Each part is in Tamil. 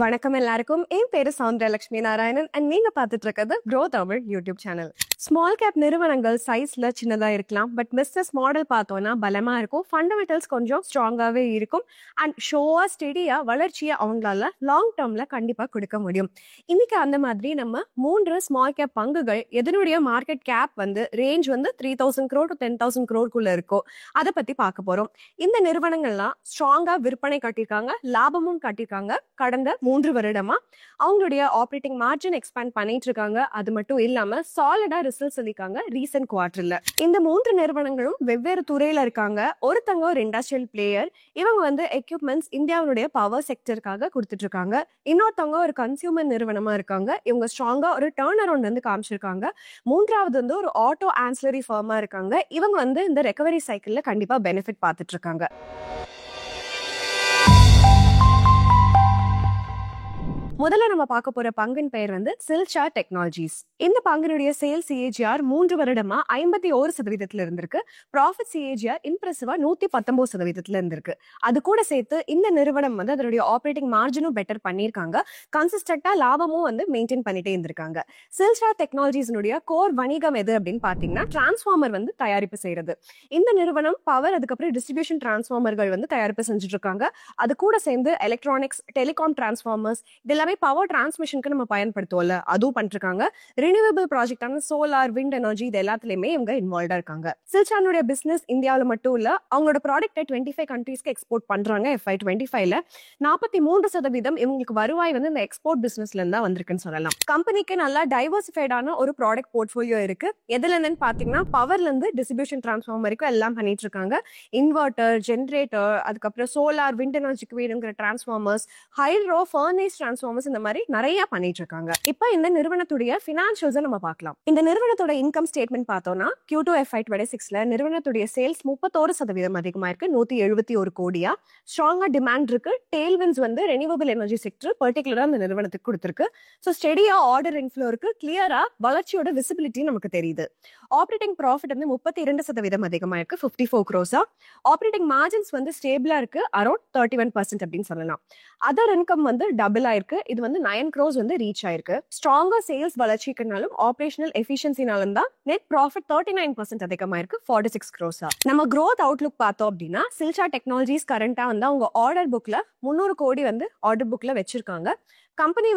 வணக்கம் எல்லாருக்கும். என் பேரு சௌந்தர்யா லட்சுமி நாராயணன் அண்ட் நீங்க பார்த்துட்டு இருக்கிறது Grow Tamil YouTube channel. Small cap நிறுவனங்கள் சைஸ்ல சின்னதா இருக்கலாம், பட் பிசினஸ் மாடல் பார்த்தோம்னா பலமா இருக்கும். ஃபண்டமெண்டல்ஸ் கொஞ்சம் ஸ்ட்ராங்காவே இருக்கும் அண்ட் ஷோவா ஸ்டெடியா வளர்ச்சியை அவங்களால லாங் டேர்ம்ல கண்டிப்பா கொடுக்க முடியும். இன்னைக்கு அந்த மாதிரி நம்ம 3 ஸ்மால் கேப் பங்குகள் எதனுடைய market cap range 3000 crore to 10,000 crore இருக்கும். அதை பத்தி பார்க்க போறோம். இந்த நிறுவனங்கள்லாம் ஸ்ட்ராங்கா விற்பனை கட்டிருக்காங்க, லாபமும் கட்டிருக்காங்க. கடந்த 3 வருடமா அவங்களுடைய ஆப்ரேட்டிங் மார்ஜின் எக்ஸ்பேண்ட் பண்ணிட்டு இருக்காங்க. அது மட்டும் இல்லாம சாலிடா ரிசல்ட்ஸ் சொல்லிருக்காங்க ரீசன்ட் குவார்டர்ல. இந்த 3 நிறுவனங்களும் வெவ்வேறு துறையில இருக்காங்க. ஒருத்தங்க ஒரு இண்டஸ்ட்ரியல் பிளேயர், இவங்க எக்யூப்மெண்ட்ஸ் இந்தியாவுடைய பவர் செக்டருக்காக கொடுத்துட்டு இருக்காங்க. இன்னொருத்தவங்க ஒரு கன்சியூமர் நிறுவனமா இருக்காங்க. இவங்க ஸ்ட்ராங்கா ஒரு டர்ன் அரௌண்ட் காமிச்சிருக்காங்க. மூன்றாவது ஒரு ஆட்டோ ஆன்சிலரி ஃபர்மா இருக்காங்க. இவங்க இந்த ரெக்கவரி சைக்கிள்ல கண்டிப்பா பெனிஃபிட் பார்த்துட்டு இருக்காங்க. முதல்ல நம்ம பார்க்க போற பங்கின் பெயர் சில்சார் டெக்னாலஜிஸ். இந்த பங்கினுடைய சேல்ஸ் சிஏஜிஆர் 3 வருடமா 51% இருந்திருக்கு. ப்ராஃபிட் சிஏஜிஆர் இம்ப்ரெசிவா 119% இருந்திருக்கு. அது கூட சேர்த்து இந்த நிறுவனம் அதனுடைய ஆப்ரேட்டிங் மார்ஜினும் பெட்டர் பண்ணியிருக்காங்க. கன்சிஸ்டன்டா லாபமும் மெயின்டைன் பண்ணிட்டே இருந்திருக்காங்க. சில்சார் டெக்னாலஜிஸ்னுடைய கோர் வணிகம் எது அப்படின்னு பாத்தீங்கன்னா டிரான்ஸ்ஃபார்மர் தயாரிப்பு செய்யறது. இந்த நிறுவனம் பவர் அதுக்கப்புறம் டிஸ்ட்ரிபியூஷன் டிரான்ஸ்ஃபார்மர்கள் தயாரிப்பு செஞ்சுட்டு இருக்காங்க. அது கூட சேர்ந்து எலக்ட்ரானிக்ஸ், டெலிகாம் டிரான்ஸ்ஃபார்மர்ஸ் இதெல்லாமே பவர் டிரான்ஸ்மிஷனுக்கு நம்ம பயன்படுத்துவோம்ல, அதுவும் பண்ணிருக்காங்க. ரினியூவபிள் ப்ராஜெக்டான சோலார், விண்ட் எனர்ஜி இது எல்லாத்துலயுமே இவங்க இன்வால்வ்டா இருக்காங்க. சில்சானுடைய பிசினஸ் இந்தியாவில் மட்டும் இல்ல, அவங்களோட ப்ராடக்ட்டை 25 கண்ட்ரீஸ்க்கு எக்ஸ்போர்ட் பண்றாங்க. FY25ல 43% இவங்களுக்கு வருவாய் இந்த எக்ஸ்போர்ட் பிசினஸ்ல இருந்தா வந்திருக்குன்னு சொல்லலாம். கம்பெனிக்கு நல்லா டைவர்சிஃபைடான ஒரு ப்ராடக்ட் போர்ட்ஃபோலியோ இருக்கு. எதுல இருந்துன்னு பாத்தீங்கன்னா பவர்ல இருந்து டிஸ்ட்ரிபியூஷன் டிரான்ஸ்ஃபார்மர் வரைக்கும் எல்லாம் பண்ணிட்டு இருக்காங்க. இன்வெர்டர், ஜென்ரேட்டர், அதுக்கப்புறம் சோலார், விண்ட் எனர்ஜிக்கு வேணுங்கிற டிரான்ஸ்ஃபார்மர்ஸ், ஹைட்ரோ, ஃபர்னேஸ் டிரான்ஸ்ஃபார்மர்ஸ் இந்த மாதிரி நிறைய பண்ணிட்டு இருக்காங்க. இப்ப இந்த நிறுவனத்துடைய பினான்சியல்ஸ் நம்ம பார்க்கலாம். இந்த நிறுவனத்தோட இன்கம் ஸ்டேட்மெண்ட் பார்த்தோம்னா Q2 FY26ல நிறுவனத்துடைய சேல்ஸ் 31% அதிகமா இருக்கு, 171 கோடியா. ஸ்ட்ராங்கா டிமாண்ட் இருக்கு. டெயில்விண்ட்ஸ் ரெனியூவபிள் எனர்ஜி செக்டர் பர்டிகுலரா இந்த நிறுவனத்துக்கு கொடுத்திருக்கு. சோ ஸ்டெடியா ஆர்டர் இன்ஃப்ளோ இருக்கு. கிளியரா வளர்ச்சியோட விசிபிலிட்டி நமக்கு தெரியுது. ஆப்ரேட்டிங் ப்ராஃபிட் 32% அதிகமா இருக்கு, 54 crores. ஆப்ரேட்டிங் மார்ஜின்ஸ் ஸ்டேபிளா இருக்கு, அரௌண்ட் 31% அப்படின்னு சொல்லலாம். அதர் இன்கம் டபுள் ஆயிருக்கு. இது 9 crores ரீச் ஆயிருக்கு. ஸ்ட்ராங்கா சேல்ஸ் வளர்ச்சிக்குனாலும் ஆபரேஷனல் எஃபிஷியன்சினாலும் தான் நெட் ப்ராஃபிட் 39% அதிகமா இருக்கு, 46 crores. நம்ம growth அவுட்லுக் பார்த்தோம் அப்படின்னா சில்சார் டெக்னாலஜிஸ் கரண்டா அவங்க ஆர்டர் புக்ல 300 கோடி ஆர்டர் புக்ல வச்சிருக்காங்க. கம்பெனி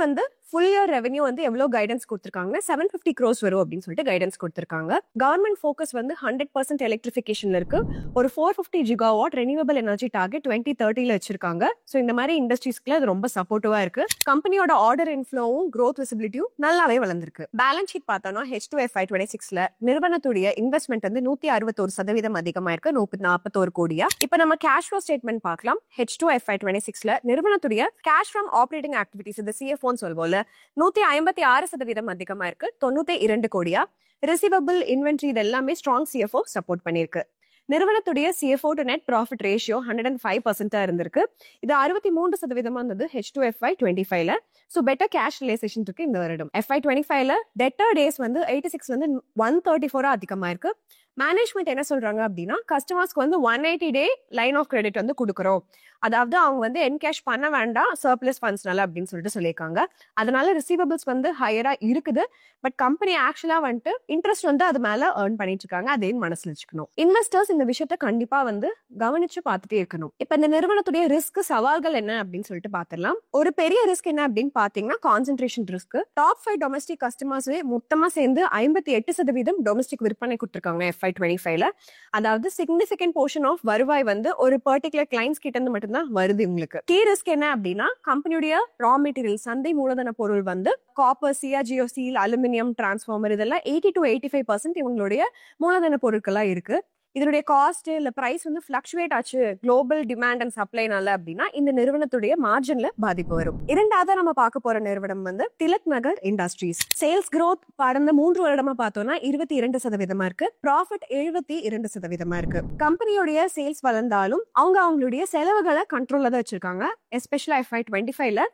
ஃபுல் இயர் ரெவன்யூ எவ்வளவு கைடன்ஸ் கொடுத்திருக்காங்கன்னா 750 crores வரும் அப்படின்னு சொல்லிட்டு கைடன்ஸ் கொடுத்திருக்காங்க. கவர்மெண்ட் ஃபோக்கஸ் 100% எலக்ட்ரிஃபிகேஷன்ல இருக்கு. ஒரு 450 gigawatt ரெனியூவபிள் எனர்ஜி டார்கெட் 2030ல வச்சிருக்காங்க. சோ இந்த மாதிரி இண்டஸ்ட்ரீஸ்க்கு அது ரொம்ப சப்போர்ட்டிவா இருக்கு. கம்பெனியோட ஆர்டர் இன்ஃப்ளோவும் growth விசிபிலிட்டியும் நல்லாவே வளர்ந்திருக்கு. பேலன்ஸ் ஷீட் பார்த்தோம்னா H2 FY26ல நிறுவனத்துடைய இன்வெஸ்ட்மெண்ட் 161% அதிகமா இருக்கு, 141 கோடியா. இப்ப நம்ம கேஷ் ஃப்ளோ ஸ்டேட்மெண்ட் பார்க்கலாம். H2 FY26ல நிறுவனத்துடைய கேஷ் ஃப்ரம் ஆப்ரேட்டிங் ஆக்டிவிட்டிஸ் CFOன்னு சொல்வோம்ல, 156% அதிகமா இருக்கு, 92 கோடியா. ரிசீவபிள், இன்வென்ட்ரி இது எல்லாமே ஸ்ட்ராங் CFO சப்போர்ட் பண்ணிருக்கு. நிறுவனத்துடைய CFO to net profit ratio 105% இருந்திருக்கு. இது 63% இருந்தது H2 FY25ல. சோ பெட்டர் கேஷ் ரிலேஷன் இருக்கு இந்த வருடம். FY25ல டெட்டர் டேஸ் 86 134 அதிகமா இருக்கு. மேனேஜ்மெண்ட் என்ன சொல்றாங்க அப்படின்னா கஸ்டமர்ஸ்க்கு 180 டே லைன் ஆஃப் கிரெடிட் கொடுக்குறோம். அதாவது அவங்க என்கேஷ் பண்ண வேண்டாம் சர்ப்ளஸ் ஃபண்ட்ஸ்னால அப்படின்னு சொல்லிட்டு சொல்லியிருக்காங்க. அதனால ரிசீவபிள்ஸ் ஹையரா இருக்குது. பட் கம்பெனி ஆக்சுவலா இன்ட்ரெஸ்ட் அது மேல ஏர்ன் பண்ணிட்டு இருக்காங்க. அதையும் மனசுல வச்சுக்கணும். இன்வெஸ்டர்ஸ் இந்த விஷயத்த கண்டிப்பா கவனிச்சு பார்த்துட்டே இருக்கணும். இப்ப இந்த நிறுவனத்துடைய ரிஸ்க் சவால்கள் என்ன அப்படின்னு சொல்லிட்டு பாத்திரலாம். ஒரு பெரிய ரிஸ்க் என்ன அப்படின்னு பாத்தீங்கன்னா கான்சென்ட்ரேஷன் ரிஸ்க். டாப் 5 டொமஸ்டிக் கஸ்டமர்ஸே மொத்தமா சேர்ந்து 58% டொமஸ்டிக் விற்பனை கொடுத்திருக்காங்க FY25ல. அதாவது சிக்னிபிகன்ட் போர்ஷன் ஆஃப் வருவாய் ஒரு பர்டிகுலர் கிளைண்ட்ஸ் கிட்ட இருந்து மட்டும்தான் வருது உங்களுக்கு. கீ ரிஸ்க் என்ன அப்படின்னா கம்பெனியுடைய ரா மெட்டீரியல் சந்தை மூலதன பொருள் copper, CRGO steel, aluminium, transformer இதெல்லாம் 80 to 85% இவங்களுடைய மூலதன பொருட்களா இருக்கு. இதனுடைய காஸ்ட் இல்ல பிரைஸ் பிளக்சுவேட் ஆச்சு குளோபல் டிமாண்ட் அண்ட் சப்ளைனால அப்படின்னா இந்த நிறுவனத்துடைய மார்ஜின்ல பாதிப்பு வரும். இரண்டாவது நம்ம பார்க்க போற நிறுவனம் திலக் நகர் இண்டஸ்ட்ரீஸ். சேல்ஸ் growth கடந்த 3 வருடமா பார்த்தோம்னா 22% இருக்கு. ப்ராஃபிட் 72% இருக்கு. கம்பெனியோடைய சேல்ஸ் வளர்ந்தாலும் அவங்களுடைய செலவுகளை கண்ட்ரோல்ல தான் வச்சிருக்காங்க. எஸ்பெஷலா FY25ல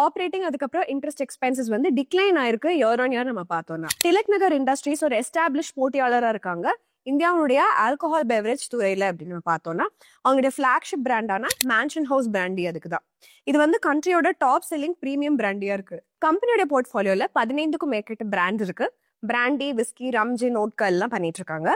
ஆப்ரேட்டிங் அதுக்கப்புறம் இன்ட்ரெஸ்ட் எக்ஸ்பென்சஸ் டிக்ளைன் ஆயிருக்கு இயர் ஆன் இயர் நம்ம பார்த்தோம்னா. திலக் நகர் இண்டஸ்ட்ரீஸ் ஒரு எஸ்டாப்ளிஷ் போட்டியாளரா இருக்காங்க. இந்தியாவுடைய ஆல்கஹால் பெவரேஜ் துறையில அப்படின்னு பார்த்தோம்னா அவங்களுடைய ஃபிளாக்ஷிப் பிராண்டான மேன்ஷன் ஹவுஸ் பிராண்டி அதுக்கு தான். இது வந்து கண்ட்ரியோட டாப் செல்லிங் பிரீமியம் பிராண்டியா இருக்கு. கம்பெனியோட போர்ட்ஃபோலியோல 15க்கும் மேற்பட்ட பிராண்ட் இருக்கு. பிராண்டி, விஸ்கி, ரம், ஜின், வோட்கா எல்லாம் பண்ணிட்டு இருக்காங்க.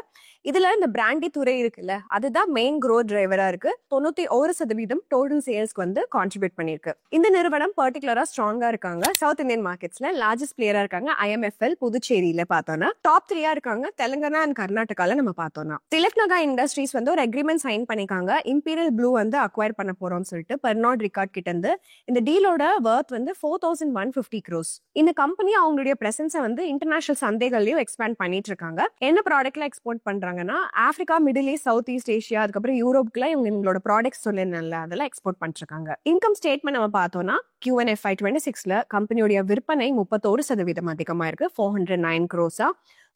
இதுல இந்த பிராண்டி துறை இருக்குல்ல, அதுதான் மெயின் growth டிரைவரா இருக்கு. 91% டோட்டல் சேல்ஸ்க்கு வந்து கான்ட்ரிபியூட் பண்ணிருக்கு. இந்த நிறுவனம் பர்டிகுலரா ஸ்ட்ராங்கா இருக்காங்க. சவுத் இந்தியன் மார்க்கெட்ஸ்ல லார்ஜஸ்ட் பிளேயரா இருக்காங்க. IMFL புதுச்சேரியில பார்த்தோம்னா டாப் 3 இருக்காங்க. தெலுங்கானா அண்ட் கர்நாடகால நம்ம பார்த்தோம்னா திலக் நகா இண்டஸ்ட்ரீஸ் வந்து ஒரு அக்ரிமெண்ட் சைன் பண்ணிருக்காங்க. இம்பீரியல் ப்ளூ வந்து அக்வயர் பண்ண போறோம்னு சொல்லிட்டு பெர்னாட் ரிகார்ட் கிட்ட இருந்து. இந்த டீலோட வர்த் வந்து 4150 crores. இந்த கம்பெனி அவங்களுடைய பிரசன்ஸை வந்து இன்டர்நேஷனல் சந்தைகள்லயும் எக்ஸ்பேண்ட் பண்ணிட்டு இருக்காங்க. என்ன ப்ராடக்ட்ல எக்ஸ்போர்ட் பண்றாங்கன்னா Africa, middle east, south east Asia, அதுக்கப்புறம் யூரோப்க்குலாம் இவங்களோட ப்ராடக்ட்ஸ் சொல்லிருந்தால அதெல்லாம் எக்ஸ்போர்ட் பண்ணிருக்காங்க. இன்கம் ஸ்டேட்மெண்ட் நம்ம பார்த்தோம்னா Q1 FY26ல கம்பெனியோட விற்பனை 31% அதிகமா இருக்கு. 409 crores.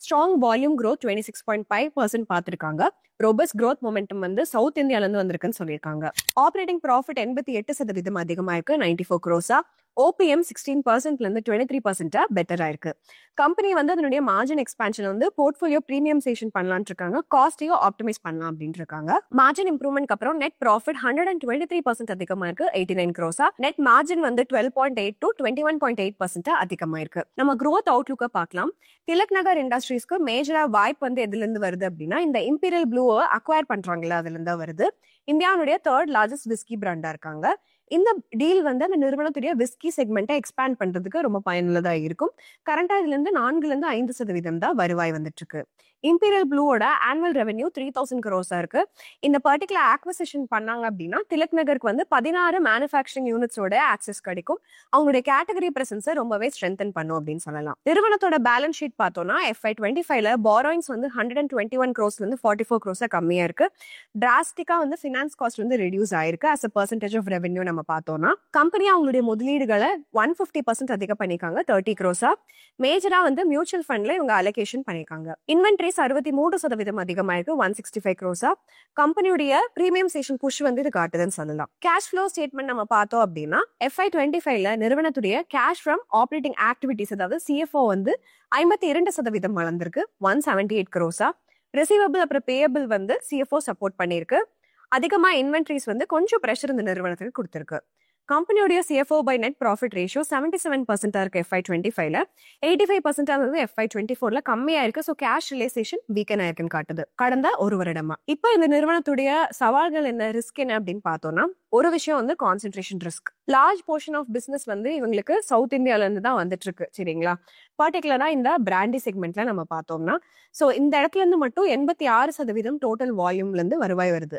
ஸ்ட்ராங் வால்யூம் growth 26.5% பார்த்திருக்காங்க. ரோபஸ்ட் growth momentum வந்து சவுத் இந்தியால இருந்து வந்திருக்குன்னு சொல்லியிருக்காங்க. ஆப்ரேட்டிங் ப்ராஃபிட் 88% அதிகமா இருக்கு. 94 crores. OPM 16% இருந்து 23% பெட்டர் ஆயிருக்கு. கம்பெனி வந்து அதனுடைய மார்ஜின் எக்ஸ்பான்ஷன் வந்து போர்ட்ஃபோலியோ பிரீமியமைசேஷன் பண்ணலாம்னு இருக்காங்க. காஸ்டையும் ஆப்டிமைஸ் பண்ணலாம் அப்படின்னு இருக்காங்க. மார்ஜின் இம்ப்ரூவ்மெண்ட் அப்புறம் நெட் ப்ராஃபிட் 123% அதிகமா இருக்கு. 89 crores. நெட் மார்ஜின் வந்து 12.8 to 21.8% அதிகமா இருக்கு. நம்ம growth அவுட்லுக்க பார்க்கலாம். திலக் நகர் இண்டஸ்ட்ரீஸ்க்கு மேஜரா வாய்ப்பு வந்து எதுல இருந்து வருது அப்படின்னா இந்த இம்பீரியல் ப்ளூவை அக்வயர் பண்றாங்கல்ல அதுல இருந்தா வருது. இந்தியாவுடைய 3rd லார்ஜஸ்ட் விஸ்கி பிராண்டா இருக்காங்க. இந்த டீல் வந்து அந்த நிறுவனத்துடைய விஸ்கி செக்மெண்ட்டை எக்ஸ்பேண்ட் பண்றதுக்கு ரொம்ப பயனுள்ளதா இருக்கும். கரண்டா இதுல இருந்து 4-5% தான் வருவாய் வந்துட்டு இருக்கு. இம்பீரியல் ப்ளூவோட ஆனுவல் ரெவென்யூ 3000 crores இருக்கு. இந்த பர்டிகுலர் ஆக்விசிஷன் பண்ணாங்க அப்படின்னா திலக் நகருக்கு வந்து 16 மேனுஃபேக்சரிங் யூனிட்ஸோட ஆக்சஸ் கிடைக்கும். அவங்களுடைய கேட்டகரி பிரசன்ஸை ரொம்பவே ஸ்ட்ரென்தன் பண்ணும் அப்படின்னு சொல்லலாம். நிறுவனத்தோட பேலன்ஸ் ஷீட் பார்த்தோம்னா FY25ல பாரோயிங்ஸ் வந்து 121 crores இருந்து 44 crores கம்மியா இருக்கு. டிராஸ்டிக்கா வந்து ஃபினான்ஸ் காஸ்ட் வந்து ரெடியூஸ் ஆயிருக்கு. as a percentage of revenue நம்ம பார்த்தோம்னா கம்பெனி அவங்களுடைய முதலீடுகளை 150% அதிகம் பண்ணிருக்காங்க. 30 crores. மேஜரா வந்து மியூச்சுவல் ஃபண்ட்ல இவங்க அலோகேஷன் பண்ணிருக்காங்க. இன்வென்ட்ரிஸ் 63% அதிகமாயிருக்கு. 165 crores. கம்பெனியுடைய பிரீமியமைசேஷன் புஷ் வந்து இது காட்டுதுன்னு சொல்லலாம். கேஷ் ஃப்ளோ ஸ்டேட்மெண்ட் நம்ம பார்த்தோம் அப்படின்னா FY25ல நிறுவனத்துடைய கேஷ் ஃப்ரம் ஆப்ரேட்டிங் ஆக்டிவிட்டிஸ் அதாவது CFO வந்து 52% வளர்ந்திருக்கு. 178 crores. ரிசீவபிள் அப்புறம் பேயபிள் வந்து CFO சப்போர்ட் பண்ணிருக்கு. அதிகமா இன்வென்ட்ரிஸ் வந்து கொஞ்சம் பிரஷர் இந்த நிறுவனத்துக்கு கொடுத்திருக்கு. கம்பெனியோட CFO by net profit ratio 77% இருக்கு FY25ல. 85% வந்து FY24ல கம்மியா இருக்கு. ஸோ கேஷ் ரிலேசேஷன் வீக்கன் ஆயிருக்குன்னு காட்டுது கடந்த ஒரு வருடமா. இப்போ இந்த நிறுவனத்துடைய சவால்கள் என்ன, ரிஸ்க் என்ன அப்படின்னு பார்த்தோம்னா ஒரு விஷயம் வந்து concentration risk. Large portion of business வந்து இவங்களுக்கு சவுத் இந்தியால இருந்து தான் வந்துட்டு இருக்கு. சரிங்களா? பர்டிகுலரா இந்த பிராண்டி செக்மெண்ட்ல நம்ம பார்த்தோம்னா சோ இந்த இடத்துல இருந்து மட்டும் 86% டோட்டல் வால்யூம்ல இருந்து வருவாய் வருது.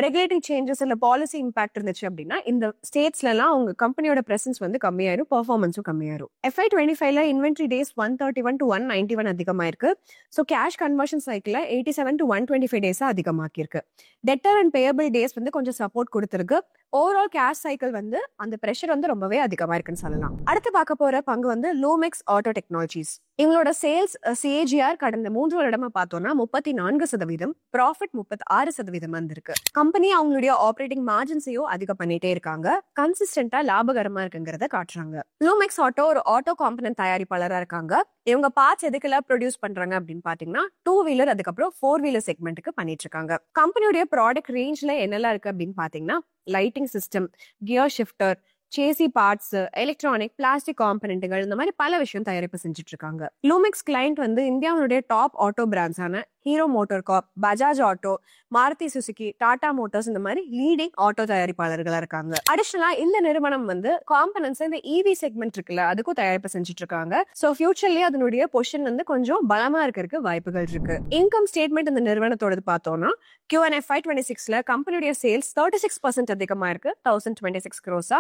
ரெகுலேட்டரி சேஞ்சஸ் இல்ல பாலிசி இம்பாக்ட் இருந்துச்சு அப்படின்னா இந்த ஸ்டேட்ஸ்ல எல்லாம் உங்க கம்பெனியோட பிரசன்ஸ் வந்து கம்மியாயிரும், பெர்ஃபார்மன்ஸும் கம்மியாயிரும். FY25ல இன்வென்ட்ரி டேஸ் 131 to 191 அதிகமாயிருக்கு. So cash conversion cycle 87 to 125 days அதிகமாக்கி இருக்கு. டெட்டர் அண்ட் பேயபிள் டேஸ் வந்து கொஞ்சம் சப்போர்ட் கொடுத்திருக்கு. ஓவரால் கேஷ் சைக்கிள் வந்து அந்த பிரஷர் வந்து ரொம்பவே அதிகமா இருக்குன்னு சொல்லலாம். அடுத்து பார்க்க போற பங்கு வந்து லூமெக்ஸ் ஆட்டோ டெக்னாலஜிஸ். இவங்களோட சேல்ஸ் CAGR கடந்த 3 வருடமா பார்த்தோம்னா 34%, ப்ராஃபிட் 36% வந்திருக்கு. கம்பெனி அவங்களுடைய ஆப்ரேட்டிங் மார்ஜின்ஸையும் அதிகம் பண்ணிட்டே இருக்காங்க. கன்சிஸ்டன்டா லாபகரமா இருக்குங்கிறத காட்டுறாங்க. லூமெக்ஸ் ஆட்டோ ஒரு ஆட்டோ காம்பனன்ட் தயாரிப்பாளரா இருக்காங்க. இவங்க பார்ட்ஸ் எதுக்கெல்லாம் ப்ரொடியூஸ் பண்றாங்க அப்படின்னு பாத்தீங்கன்னா 2 வீலர் அதுக்கப்புறம் 4 வீலர் செக்மெண்ட்டுக்கு பண்ணிட்டு இருக்காங்க. கம்பெனியோட ப்ராடக்ட் ரேஞ்ச்ல என்னெல்லாம் இருக்கு அப்படின்னு பாத்தீங்கன்னா lighting system, gear shifter, chassis parts, electronic, plastic காம்பனன்ட்கள், இந்த மாதிரி பல விஷயம் தயாரிப்பு செஞ்சுட்டு இருக்காங்க. லூமெக்ஸ் கிளைண்ட் வந்து இந்தியாவுடைய டாப் ஆட்டோ பிராண்ட்ஸான ஹீரோ மோட்டார் கார்ப், பஜாஜ் ஆட்டோ, மாருதி சுசுகி, டாடா மோட்டார்ஸ், இந்த மாதிரி லீடிங் ஆட்டோ தயாரிப்பாளர்களா இருக்காங்க. அடிஷனலா இந்த நிறுவனம் வந்து காம்பனன்ட்ஸ் இந்த EV செக்மெண்ட் இருக்குல்ல அதுக்கும் தயாரிப்பு செஞ்சுட்டு இருக்காங்க. சோ ஃபியூச்சர்லயே அதனுடைய பொசிஷன் வந்து கொஞ்சம் பலமா இருக்கிறதுக்கு வாய்ப்புகள் இருக்கு. இன்கம் ஸ்டேட்மெண்ட் இந்த நிறுவனத்தோட பார்த்தோம்னா Q1 FY26ல கம்பெனியுடைய சேல்ஸ் 36% அதிகமா இருக்கு. 1026 crores.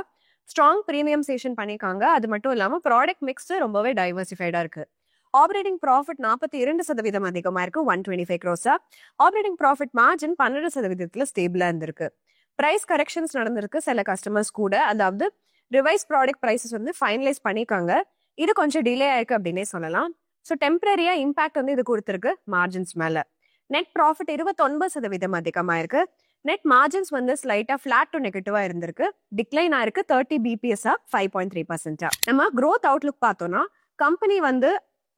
ஸ்ட்ராங் பிரீமியமைசேஷன் பண்ணிருக்காங்க. அது மட்டும் இல்லாம ப்ராடக்ட் மிக்ஸ் ரொம்பவே டைவர்சிஃபைடா இருக்கு. ஆப்ரேட்டிங் ப்ராஃபிட் 42% அதிகமா இருக்கு. 125 crores. ஆப்ரேட்டிங் ப்ராஃபிட் மார்ஜின் 12% ஸ்டேபிளா இருந்திருக்கு. பிரைஸ் கரெக்ஷன்ஸ் நடந்திருக்கு சில கஸ்டமர்ஸ் கூட, அதாவது ரிவைஸ் ப்ராடக்ட் பிரைசஸ் வந்து ஃபைனலைஸ் பண்ணிருக்காங்க. இது கொஞ்சம் டிலே ஆயிருக்கு அப்படின்னே சொல்லலாம். ஸோ டெம்பரரியா இம்பாக்ட் வந்து இது கொடுத்திருக்கு மார்ஜின்ஸ் மேல. நெட் ப்ராஃபிட் 29% அதிகமா இருக்கு. நெட் மார்ஜின்ஸ் வந்து ஸ்லைட்டா ஃபிளாட் டு நெகட்டிவா இருந்திருக்கு. டிக்ளைன் ஆயிருக்கு 30 BPS 5.3%. நம்ம growth அவுட்லுக் பார்த்தோம்னா கம்பெனி வந்து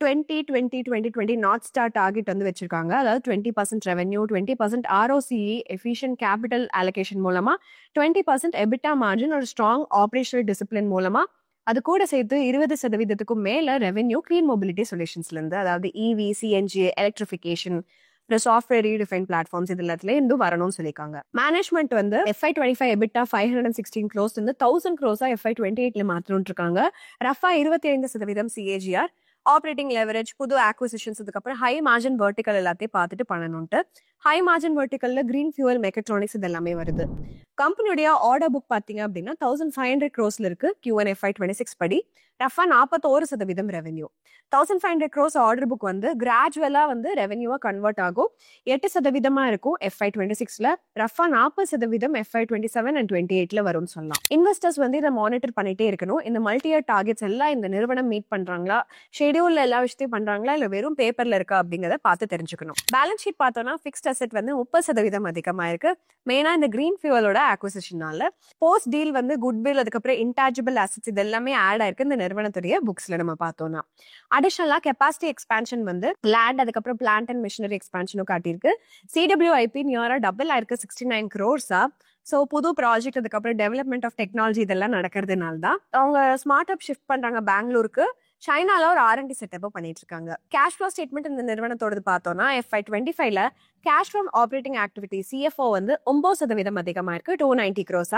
2020 நார்த் ஸ்டார் டார்கெட் வந்து வச்சிருக்காங்க. அதாவது 20% revenue, 20% ROCE, efficient capital allocation மூலமா, 20% எபிட்டா மார்ஜின், ஒரு ஸ்ட்ராங் ஆபரேஷனல் டிசிப்ளின் மூலமா, அது கூட சேர்த்து 20% மேல ரெவென்யூ கிளீன் மொபிலிட்டி சொல்யூஷன்ஸ்ல இருந்து, அதாவது EV, CNG, electrification, software redefine platforms இது எல்லாத்துல இருந்து வரணும்னு சொல்லியிருக்காங்க. மேனேஜ்மெண்ட் வந்து FY25 எபிட்டா 516 crores வந்து 1000 crores FY28ல மாத்தணும்னு இருக்காங்க. ரஃபா 25% CAGR, ஆப்ரேட்டிங் லெவரேஜ், புது ஆக்விசிஷன்ஸ், அதுக்கப்புறம் ஹை மார்ஜின் வெர்டிகல் எல்லாத்தையும் பார்த்துட்டு பண்ணணும்ட்டு. ஹை மார்ஜின் வெர்டிகல்ல கிரீன் ஃபியூவல், மெக்கட்ரானிக்ஸ் இது எல்லாமே வருது. கம்பெனியுடைய ஆர்டர் புக் பாத்தீங்க அப்படின்னா 1500 crores இருக்கு. Q1 FY26 படி ரஃபா 41% ரெவென்யூ. 1500 crores ஆர்டர் புக் வந்து கிராஜுவலா வந்து ரெவென்யூவா கன்வெர்ட் ஆகும். 8% இருக்கும் FY26ல. ரஃபா 40% FY27 and 28ல வரும்னு சொல்லலாம். இன்வெஸ்டர்ஸ் வந்து இதை மானிட்டர் பண்ணிட்டே இருக்கணும். இந்த மல்டியர் டார்கெட்ஸ் எல்லாம் இந்த நிறுவனம் மீட் பண்றாங்களா, ஷெடியூல்ல எல்லா விஷயத்தையும் பண்றாங்களா, இல்ல வெறும் பேப்பர்ல இருக்கா அப்படிங்கறத பார்த்து தெரிஞ்சுக்கணும். பேலன்ஸ் ஷீட் பார்த்தோம்னா ஃபிக்ஸ்ட் அசெட் வந்து 30% அதிகமா இருக்கு. மெயினா இந்த கிரீன் ஃபியூவலோட ஆக்விசிஷனால. போஸ்ட் டீல் வந்து குட்வில், அதுக்கப்புறம் இன்டாஜிபிள் அசெட்ஸ் இது எல்லாமே ஆட் ஆயிருக்கு இந்த நிறுவனத்துடைய புக்ஸ்ல நம்ம பார்த்தோம்னா. அடிஷனலா கெப்பாசிட்டி எக்ஸ்பான்ஷன் வந்து லேண்ட், அதுக்கப்புறம் பிளான்ட் அண்ட் மிஷினரி எக்ஸ்பான்ஷனும் காட்டியிருக்கு. CWIP நியரா டபுள் ஆயிருக்கு, 69 crores. ஸோ புது ப்ராஜெக்ட், அதுக்கப்புறம் டெவலப்மெண்ட் ஆஃப் டெக்னாலஜி இதெல்லாம் நடக்கிறதுனால தான் அவங்க ஸ்மார்ட் அப் ஷிஃப்ட் பண்றாங்க பெங்களூருக்கு. சைனால ஒரு R&D செட்டப் பண்ணிட்டு இருக்காங்க. கேஷ் ஃப்ளோ ஸ்டேட்மெண்ட் இந்த நிறுவனத்தோடது பார்த்தோம்னா FY25ல cash from operating activity CFO வந்து 9% அதிகமா இருக்கு, 290 crores.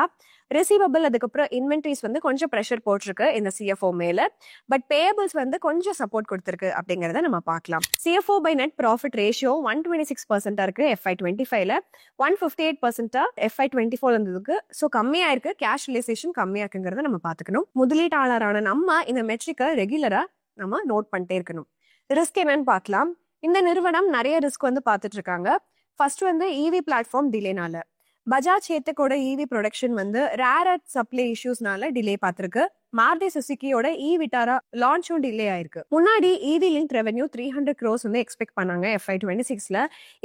ரிசீவபிள், அதுக்கப்புறம் இன்வென்ட்ரிஸ் வந்து கொஞ்சம் ப்ரெஷர் போட்டிருக்கு இந்த CFO மேல. பட் பேயபிள்ஸ் வந்து கொஞ்சம் சப்போர்ட் கொடுத்திருக்கு அப்படிங்கறத நம்ம பார்க்கலாம். CFO by net profit ratio 126% இருக்கு FY25ல, 158% FY24 இருந்ததுக்கு. ஸோ கம்மியா இருக்கு, கேஷ் ரிலைசேஷன் கம்மியா இருக்குங்கிறத நம்ம பாத்துக்கணும். முதலீட்டாளரான நம்ம இந்த மெட்ரிக்கை ரெகுலரா நம்ம நோட் பண்ணிட்டே இருக்கணும். ரிஸ்க் என்னன்னு பார்க்கலாம். இந்த நிறுவனம் நிறைய ரிஸ்க் வந்து பார்த்துட்டு இருக்காங்க. ஃபர்ஸ்ட் வந்து EV பிளாட்ஃபார்ம் டிலேனால. பஜாஜ் சேத்தக்கோட EV ப்ரொடக்ஷன் வந்து ரேர் எர்த் சப்ளை இஷ்யூஸ்னால டிலே பார்த்திருக்கு. மாருதி சுசுகியோட விட்டாரா லான்ச்சும் டிலே ஆயிருக்கு. முன்னாடி EV லிங்க் ரெவென்யூ 300 crores வந்து எக்ஸ்பெக்ட் பண்ணாங்க FY26ல.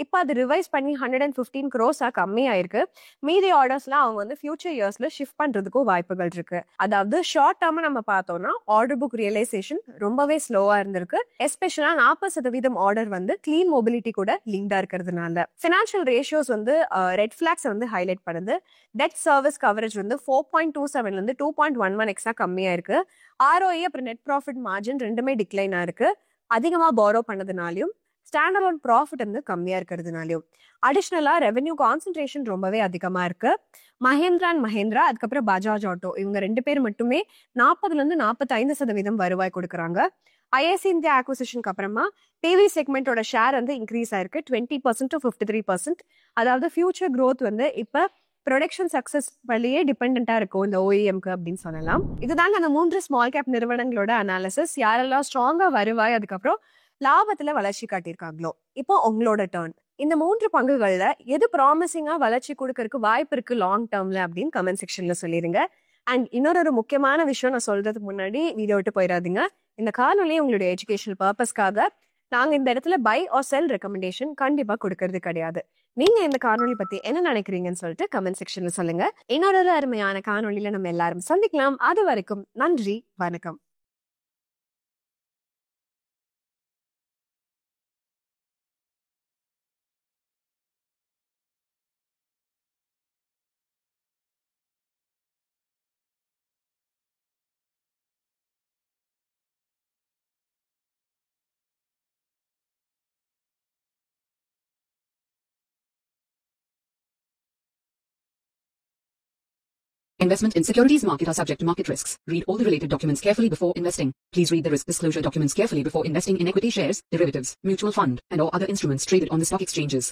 இப்போ அது ரிவைஸ் பண்ணி 115 crores கம்மி ஆயிருக்கு. மீதி ஆர்டர்ஸ்லாம் அவங்க வந்து ஃபியூச்சர் இயர்ஸ்ல ஷிஃப்ட் பண்றதுக்கும் வாய்ப்புகள் இருக்கு. அதாவது ஷார்ட் டேர்மா நம்ம பார்த்தோம்னா ஆர்டர் புக் ரியலைசேஷன் ரொம்பவே ஸ்லோவா இருந்திருக்கு. எஸ்பெஷலா 40% ஆர்டர் வந்து கிளீன் மொபிலிட்டி கூட லிங்க்டா இருக்கிறதுனால. ஃபினான்ஷியல் ரேஷியோஸ் வந்து ரெட் ஃபிளாக்ஸ் வந்து ஹைலைட் பண்ணுது. டெட் சர்வீஸ் கவரேஜ் வந்து 4.27ல இருந்து 2.11x கம்மியா இருக்கு. ROE அப்புறம் நெட் ப்ராஃபிட் மார்ஜின் ரெண்டுமே டிக்ளைன் ஆயிருக்கு. அதிகமா பாரோ பண்ணதுனாலையும் ஸ்டாண்டர்ட் ஆன் ப்ராஃபிட் வந்து கம்மியா இருக்கிறதுனாலையும். அடிஷனலா ரெவென்யூ கான்சென்ட்ரேஷன் ரொம்பவே அதிகமா இருக்கு. மஹேந்திரா அண்ட் மஹேந்திரா, அதுக்கப்புறம் பஜாஜ் ஆட்டோ, இவங்க 2 பேர் மட்டுமே 40ல இருந்து 45% வருவாய் கொடுக்குறாங்க. IAC இந்தியா ஆக்விசிஷனுக்கு அப்புறமா PV செக்மெண்டோட ஷேர் வந்து இன்க்ரீஸ் ஆயிருக்கு 20% to 53%. அதாவது ஃபியூச்சர் growth வந்து இப்ப ப்ரொடக்ஷன் சக்சஸ் வழியே டிபெண்டா இருக்கும் இந்த OEMக்கு அப்படின்னு சொல்லலாம். இதுதாங்க அந்த 3 ஸ்மால் கேப் நிறுவனங்களோட அனாலிசிஸ். யாரெல்லாம் ஸ்ட்ராங்கா வருவாய், அதுக்கப்புறம் லாபத்துல வளர்ச்சி காட்டியிருக்காங்களோ. இப்போ உங்களோட டர்ன். இந்த 3 பங்குகள்ல எது ப்ராமிசிங்கா வளர்ச்சி கொடுக்கறதுக்கு வாய்ப்பு இருக்கு லாங் டேர்ம்ல அப்படின்னு கமெண்ட் செக்ஷன்ல சொல்லிருங்க. அண்ட் இன்னொரு முக்கியமான விஷயம் நான் சொல்றதுக்கு முன்னாடி வீடியோ விட்டு போயிடாதீங்க. இந்த காணொலி உங்களுடைய எஜுகேஷனல் பர்பஸ்க்காக நாங்க இந்த இடத்துல பை ஆர் செல் ரெக்கமெண்டேஷன் கண்டிப்பா கொடுக்கறது கிடையாது. நீங்க இந்த காணொலி பத்தி என்ன நினைக்கிறீங்கன்னு சொல்லிட்டு கமெண்ட் செக்ஷன்ல சொல்லுங்க. இன்னொரு அருமையான காணொலியில நம்ம எல்லாரும் சந்திக்கலாம். அது வரைக்கும் நன்றி, வணக்கம். Investment in securities market are subject to market risks. Read all the related documents carefully before investing. Please read the risk disclosure documents carefully before investing in equity shares, derivatives, mutual fund, and or other instruments traded on the stock exchanges.